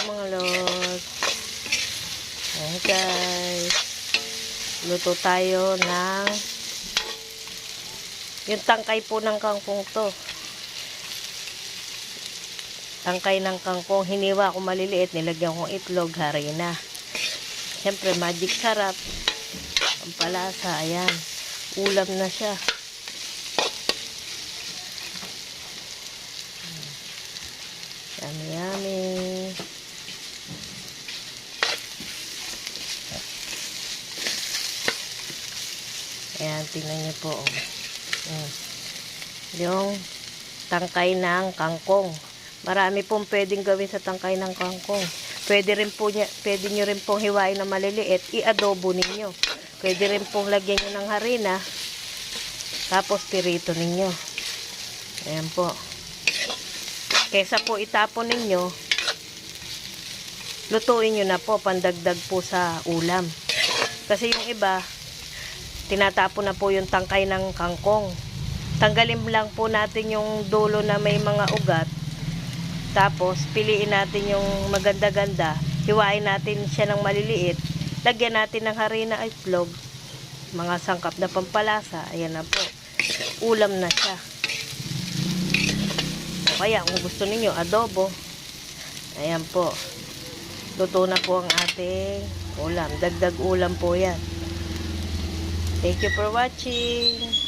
mga lods. Ayan guys. Luto tayo ng yung tangkay po ng kangkong to. Tangkay ng kangkong. Hiniwa ko maliliit. Nilagyan kong itlog, harina. Siyempre, magic sarap. Ang palasa. Ayan. Ulam na siya. Yummy, yummy. Ayan, tingnan niyo po. Yung tangkay ng kangkong. Marami pong pwedeng gawin sa tangkay ng kangkong. Pwede nyo rin pong hiwain na maliliit, i-adobo ninyo. Pwede rin pong lagyan nyo ng harina, tapos pirito ninyo. Ayan po. Kesa po itapon ninyo, lutuin nyo na po, pandagdag po sa ulam. Kasi yung iba, tinatapon na po yung tangkay ng kangkong. Tanggalin lang po natin yung dulo na may mga ugat. Tapos, piliin natin yung maganda-ganda. Hiwain natin siya ng maliliit. Lagyan natin ng harina at itlog. Mga sangkap na pampalasa. Ayan na po. Ulam na siya. O kaya, kung gusto niyo adobo. Ayan po. Luto na po ang ating ulam. Dagdag ulam po yan. Thank you for watching.